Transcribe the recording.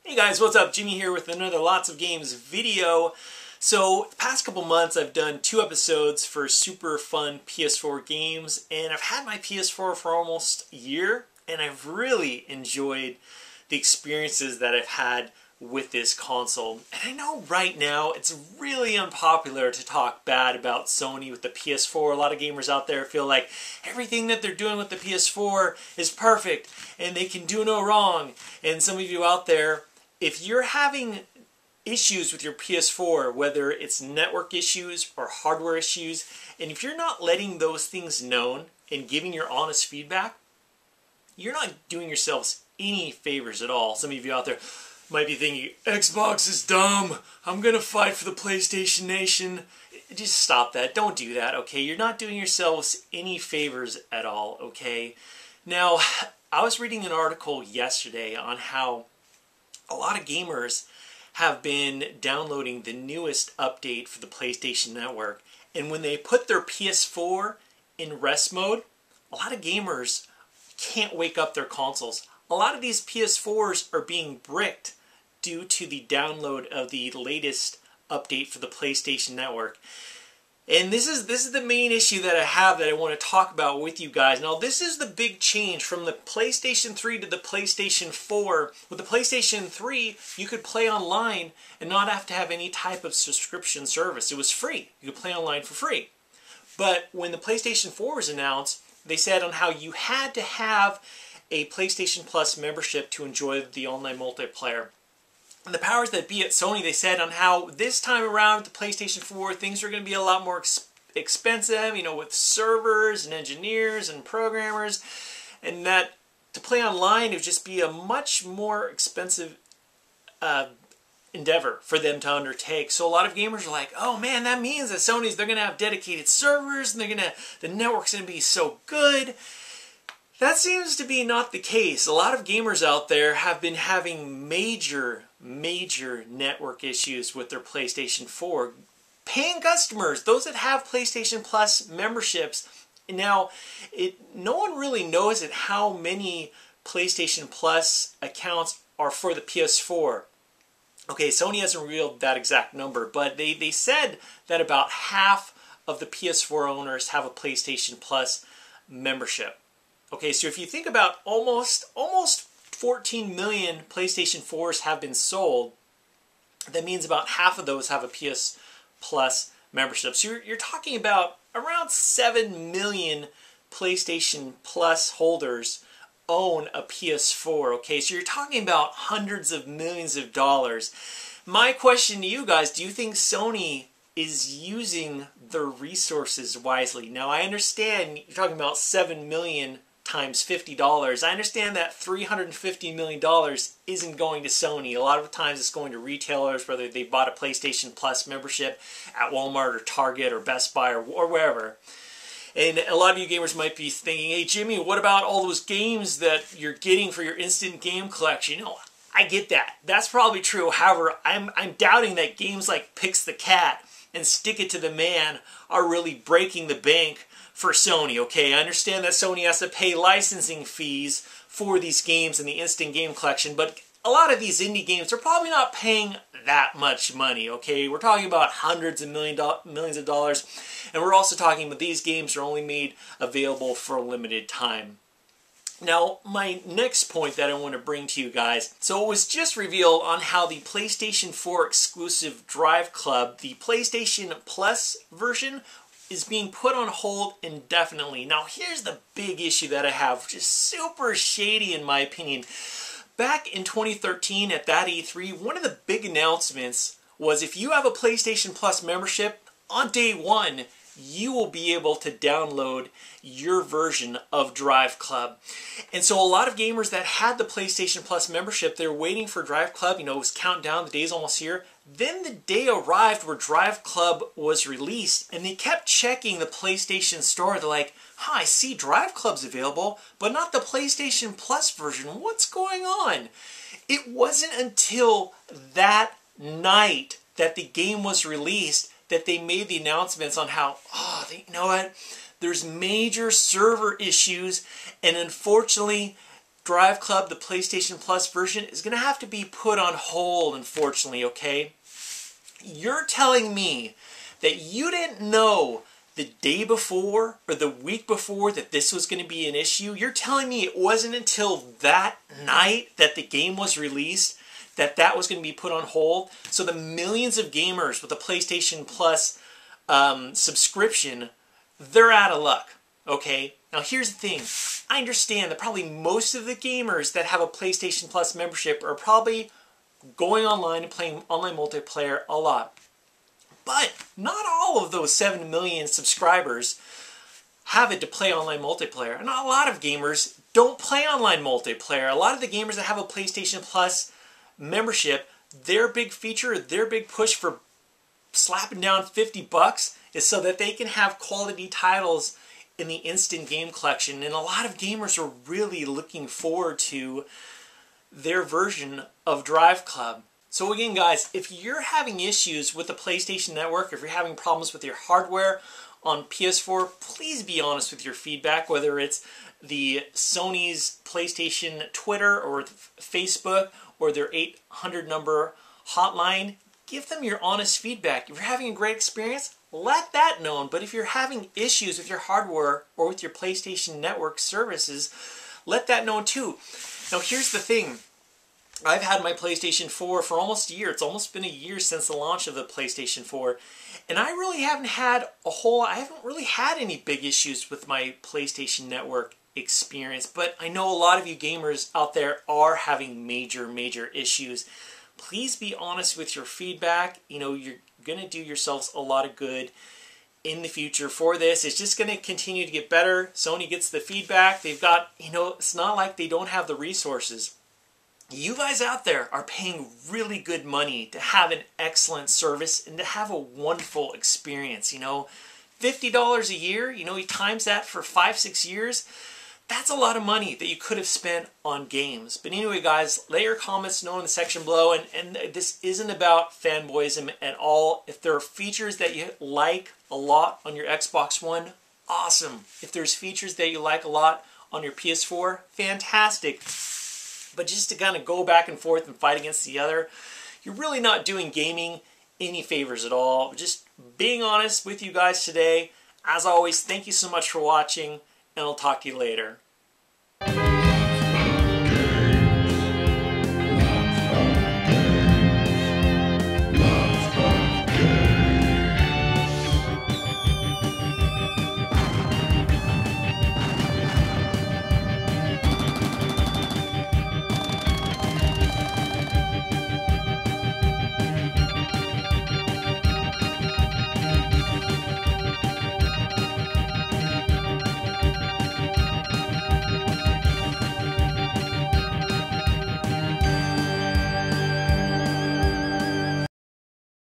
Hey guys, what's up? Jimmy here with another Lots of Games video. So, the past couple months I've done 2 episodes for super fun PS4 games, and I've had my PS4 for almost a year, and I've really enjoyed the experiences that I've had with this console. And I know right now it's really unpopular to talk bad about Sony with the PS4. A lot of gamers out there feel like everything that they're doing with the PS4 is perfect and they can do no wrong. And some of you out there, if you're having issues with your PS4, whether it's network issues or hardware issues, and if you're not letting those things known and giving your honest feedback, you're not doing yourselves any favors at all. Some of you out there might be thinking, Xbox is dumb, I'm gonna fight for the PlayStation Nation. Just stop that, don't do that, okay? You're not doing yourselves any favors at all, okay? Now, I was reading an article yesterday on how a lot of gamers have been downloading the newest update for the PlayStation Network, and when they put their PS4 in rest mode, a lot of gamers can't wake up their consoles. A lot of these PS4s are being bricked due to the download of the latest update for the PlayStation Network. And this is the main issue that I have that I want to talk about with you guys. Now, this is the big change from the PlayStation 3 to the PlayStation 4. With the PlayStation 3, you could play online and not have to have any type of subscription service. It was free. You could play online for free. But when the PlayStation 4 was announced, they said on how you had to have a PlayStation Plus membership to enjoy the online multiplayer. And the powers that be at Sony, they said on how this time around with the PlayStation 4, things are going to be a lot more expensive, you know, with servers and engineers and programmers, and that to play online it would just be a much more expensive endeavor for them to undertake. So a lot of gamers are like, oh man, that means that they're going to have dedicated servers, and the network's going to be so good. That seems to be not the case. A lot of gamers out there have been having major network issues with their PlayStation 4. Paying customers, those that have PlayStation Plus memberships. Now, no one really knows how many PlayStation Plus accounts are for the PS4. Okay, Sony hasn't revealed that exact number, but they said that about half of the PS4 owners have a PlayStation Plus membership. Okay, so if you think about almost 14 million PlayStation 4s have been sold, that means about half of those have a PS Plus membership. So you're talking about around 7 million PlayStation Plus holders own a PS4. Okay, so you're talking about hundreds of millions of dollars. My question to you guys, do you think Sony is using their resources wisely? Now, I understand you're talking about 7 million times $50. I understand that $350 million isn't going to Sony. A lot of times it's going to retailers, whether they bought a PlayStation Plus membership at Walmart or Target or Best Buy or wherever. And a lot of you gamers might be thinking, hey Jimmy, what about all those games that you're getting for your instant game collection? You know, I get that. That's probably true. However, I'm doubting that games like Pix the Cat and Stick It to the Man are really breaking the bank for Sony, okay? I understand that Sony has to pay licensing fees for these games in the instant game collection, but a lot of these indie games are probably not paying that much money, okay? We're talking about hundreds of millions of dollars, and we're also talking about these games are only made available for a limited time. Now, my next point that I want to bring to you guys, so it was just revealed on how the PlayStation 4 exclusive Driveclub, the PlayStation Plus version, is being put on hold indefinitely. Now, here's the big issue that I have, which is super shady in my opinion. Back in 2013 at that E3, one of the big announcements was if you have a PlayStation Plus membership, on day one, you will be able to download your version of Driveclub. And so a lot of gamers that had the PlayStation Plus membership, they're waiting for Driveclub, you know, it was counting down, the day's almost here. Then the day arrived where Driveclub was released, and they kept checking the PlayStation Store. They're like, I see Driveclub's available, but not the PlayStation Plus version. What's going on? It wasn't until that night that the game was released that they made the announcements on how, you know what, there's major server issues, and unfortunately, Driveclub, the PlayStation Plus version, is going to have to be put on hold, unfortunately, okay? You're telling me that you didn't know the day before or the week before that this was going to be an issue? You're telling me it wasn't until that night that the game was released that was going to be put on hold? So the millions of gamers with a PlayStation Plus subscription, they're out of luck, okay? Now here's the thing. I understand that probably most of the gamers that have a PlayStation Plus membership are probably going online and playing online multiplayer a lot. But not all of those 7 million subscribers have it to play online multiplayer. And a lot of gamers don't play online multiplayer. A lot of the gamers that have a PlayStation Plus membership, their big feature, their big push for slapping down $50 is so that they can have quality titles in the instant game collection. And a lot of gamers are really looking forward to their version of Driveclub. So again, guys, if you're having issues with the PlayStation Network, if you're having problems with your hardware on PS4, please be honest with your feedback, whether it's the Sony's PlayStation Twitter or Facebook or their 800 number hotline. Give them your honest feedback. If you're having a great experience, let that known. But if you're having issues with your hardware or with your PlayStation Network services, let that known too. Now here's the thing. I've had my PlayStation 4 for almost a year. It's almost been a year since the launch of the PlayStation 4. And I really haven't had any big issues with my PlayStation Network experience. But I know a lot of you gamers out there are having major issues. Please be honest with your feedback. You know, you're going to do yourselves a lot of good in the future for this. It's just going to continue to get better. Sony gets the feedback. They've got, you know, it's not like they don't have the resources. You guys out there are paying really good money to have an excellent service and to have a wonderful experience, you know. $50 a year, you know, you times that for 5-6 years, that's a lot of money that you could have spent on games. But anyway, guys, let your comments know in the section below. And this isn't about fanboyism at all. If there are features that you like a lot on your Xbox One, awesome. If there's features that you like a lot on your PS4, fantastic. But just to kind of go back and forth and fight against the other, you're really not doing gaming any favors at all. Just being honest with you guys today. As always, thank you so much for watching, and I'll talk to you later.